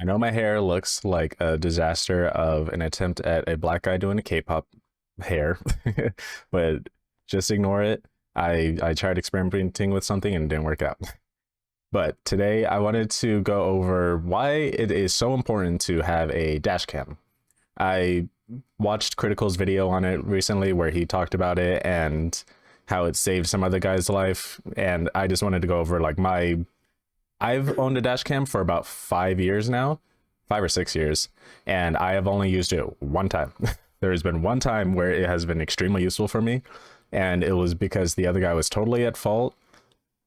I know my hair looks like a disaster of an attempt at a black guy doing a K-pop hair, but just ignore it. I tried experimenting with something and it didn't work out. But today I wanted to go over why it is so important to have a dash cam. I watched Critical's video on it recently where he talked about it and how it saved some other guy's life, and I just wanted to go over like my I've owned a dash cam for about 5 years now, 5 or 6 years, and I have only used it one time. There has been one time where it has been extremely useful for me, and it was because the other guy was totally at fault.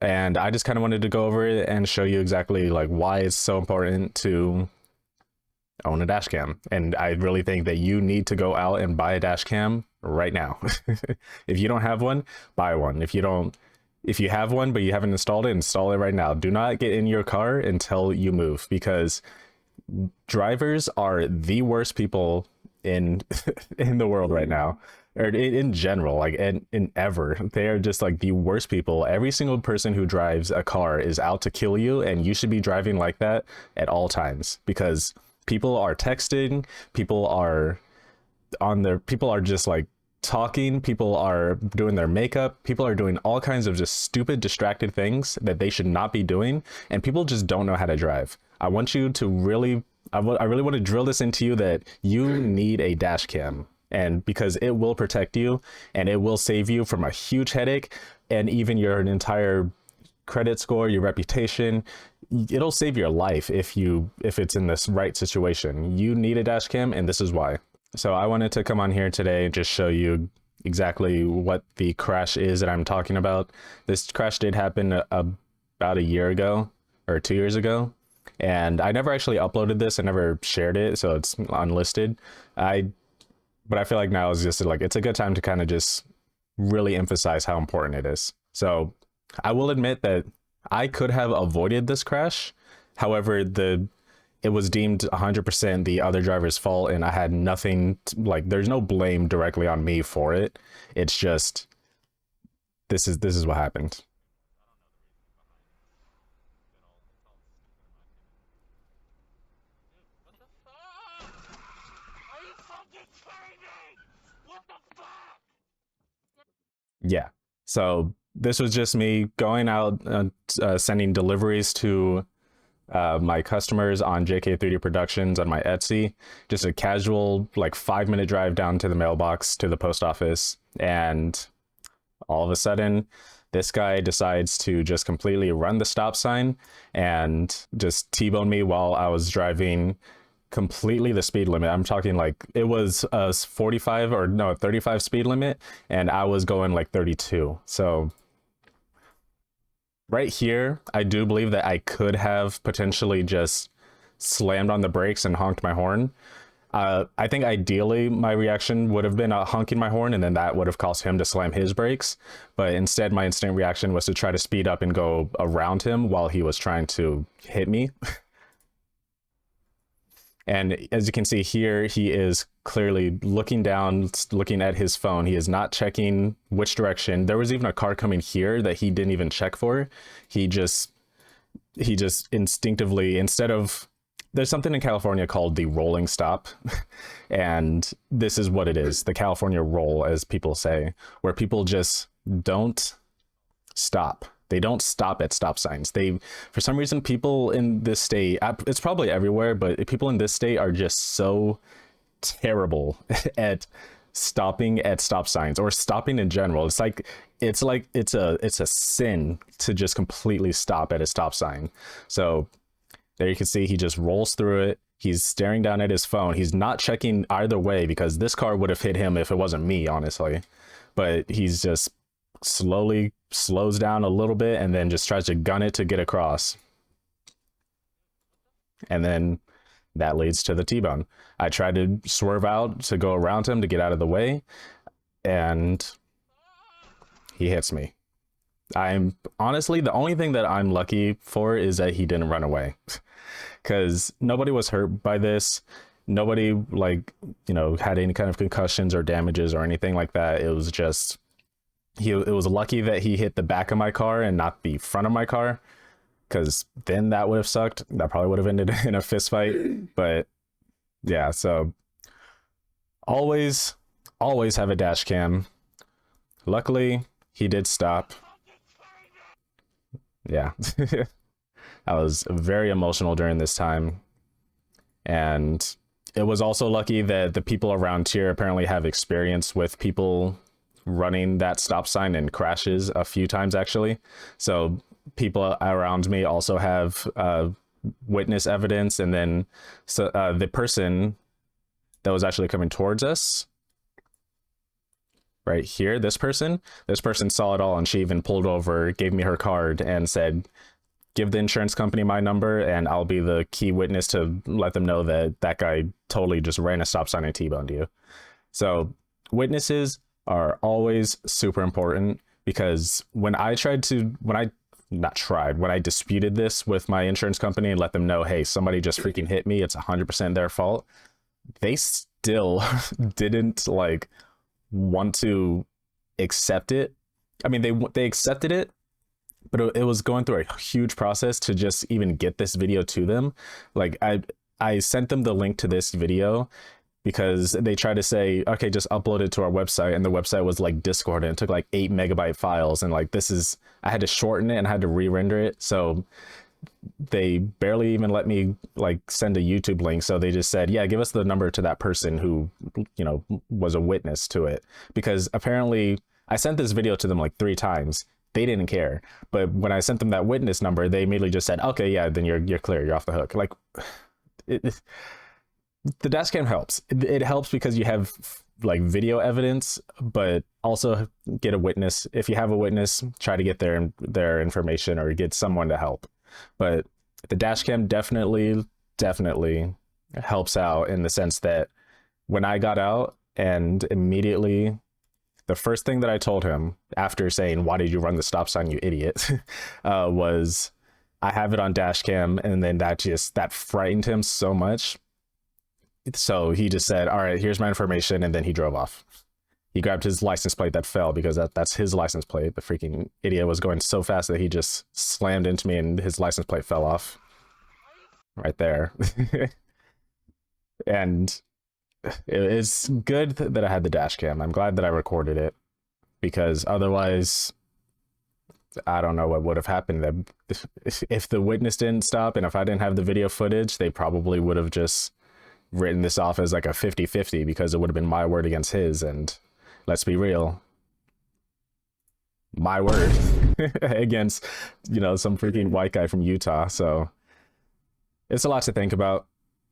And I just kind of wanted to go over it and show you exactly like why it's so important to own a dash cam. And I really think that you need to go out and buy a dash cam right now. If you don't have one, buy one. If you have one but you haven't installed it, install it right now. Do not get in your car until you move, because drivers are the worst people in in the world right now, or in general, like in ever. They are just like the worst people. Every single person who drives a car is out to kill you, and you should be driving like that at all times, because people are texting, people are just like talking, people are doing their makeup, people are doing all kinds of just stupid distracted things that they should not be doing, and people just don't know how to drive. I want you to really I really want to drill this into you that you need a dash cam, and because it will protect you and it will save you from a huge headache, and even your entire credit score, your reputation. It'll save your life if it's in this right situation. You need a dash cam, and this is why. So I wanted to come on here today and just show you exactly what the crash is that I'm talking about. This crash did happen about a year ago or 2 years ago, and I never actually uploaded this. I never shared it, so it's unlisted. But I feel like now is just like it's a good time to kind of just really emphasize how important it is. So I will admit that I could have avoided this crash. However, it was deemed 100% the other driver's fault, and I had nothing like there's no blame directly on me for it. It's just this is what happened. Are you fucking kidding me? What the fuck? Yeah. So this was just me going out, sending deliveries to my customers on JK3D Productions on my Etsy. Just a casual, like 5 minute drive down to the mailbox to the post office. And all of a sudden, this guy decides to just completely run the stop sign and just T-bone me while I was driving completely the speed limit. I'm talking like it was a 45 or no, 35 speed limit, and I was going like 32. So right here, I do believe that I could have potentially just slammed on the brakes and honked my horn. I think ideally my reaction would have been honking my horn, and then that would have caused him to slam his brakes. But instead, my instant reaction was to try to speed up and go around him while he was trying to hit me. And as you can see here, he is clearly looking down, looking at his phone. He is not checking which direction. There was even a car coming here that he didn't even check for. He just instinctively, instead of, there's something in California called the rolling stop. And this is what it is, the California roll, as people say, where people just don't stop. They don't stop at stop signs. For some reason, people in this state, it's probably everywhere, but people in this state are just so terrible at stopping at stop signs, or stopping in general. It's a sin to just completely stop at a stop sign. So there you can see he just rolls through it. He's staring down at his phone. He's not checking either way, because this car would have hit him if it wasn't me, honestly. But he's just slowly slows down a little bit and then just tries to gun it to get across. And then that leads to the T-bone. I tried to swerve out to go around him to get out of the way, and he hits me. I'm honestly, the only thing that I'm lucky for is that he didn't run away, because nobody was hurt by this. Nobody, like, had any kind of concussions or damages or anything like that. It was just, it was lucky that he hit the back of my car and not the front of my car, because then that would have sucked. That probably would have ended in a fist fight. But yeah, so always have a dash cam. Luckily, he did stop. Yeah. I was very emotional during this time. And it was also lucky that the people around here apparently have experience with people running that stop sign and crashes a few times, actually. So people around me also have witness evidence. And then the person that was actually coming towards us right here, this person saw it all, and she even pulled over, gave me her card, and said, give the insurance company my number and I'll be the key witness to let them know that that guy totally just ran a stop sign and T-boned you. So witnesses are always super important, because when I disputed this with my insurance company and let them know, hey, somebody just freaking hit me, it's 100% their fault, they still didn't like want to accept it. I mean, they accepted it, but it was going through a huge process to just even get this video to them. Like I sent them the link to this video because they tried to say, okay, just upload it to our website, and the website was like Discord, and it took like 8 megabyte files, and like I had to shorten it and I had to re-render it. So they barely even let me like send a YouTube link. So they just said, yeah, give us the number to that person who, you know, was a witness to it, because apparently I sent this video to them like 3 times. They didn't care. But when I sent them that witness number, they immediately just said, okay, yeah, then you're clear, you're off the hook. Like the dashcam helps. It helps because you have like video evidence, but also get a witness. If you have a witness, try to get their information or get someone to help. But the dashcam definitely helps out in the sense that when I got out, and immediately the first thing that I told him after saying, why did you run the stop sign, you idiot, was I have it on dashcam. And then that frightened him so much. So he just said, all right, here's my information. And then he drove off. He grabbed his license plate that fell, because that's his license plate. The freaking idiot was going so fast that he just slammed into me and his license plate fell off right there. And it's good that I had the dash cam. I'm glad that I recorded it, because otherwise I don't know what would have happened. If the witness didn't stop and if I didn't have the video footage, they probably would have just written this off as like a 50-50, because it would have been my word against his. And let's be real, my word against, you know, some freaking white guy from Utah. So it's a lot to think about,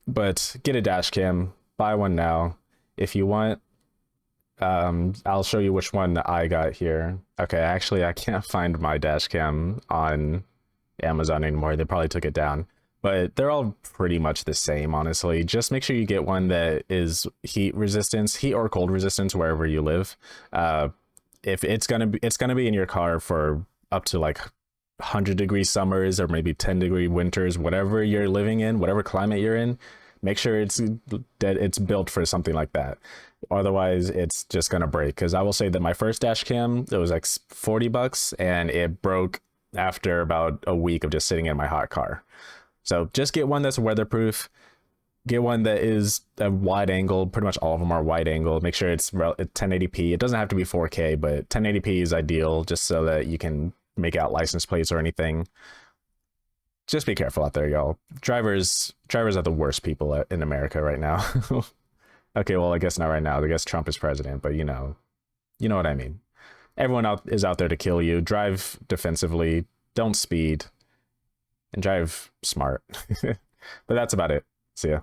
but get a dash cam. Buy one now if you want. I'll show you which one I got here. Okay, actually I can't find my dash cam on Amazon anymore. They probably took it down, but they're all pretty much the same, honestly. Just make sure you get one that is heat or cold resistance wherever you live. If it's gonna be in your car for up to like 100-degree summers or maybe 10-degree winters, whatever you're living in, whatever climate you're in, make sure it's built for something like that. Otherwise, it's just gonna break. Because I will say that my first dash cam, it was like $40, and it broke after about a week of just sitting in my hot car. So just get one that's weatherproof. Get one that is a wide angle. Pretty much all of them are wide angle. Make sure it's 1080p. It doesn't have to be 4K, but 1080p is ideal, just so that you can make out license plates or anything. Just be careful out there, y'all. Drivers are the worst people in America right now. Okay, well, I guess not right now. I guess Trump is president, but you know what I mean. Everyone is out there to kill you. Drive defensively. Don't speed. And drive smart. But that's about it. See ya.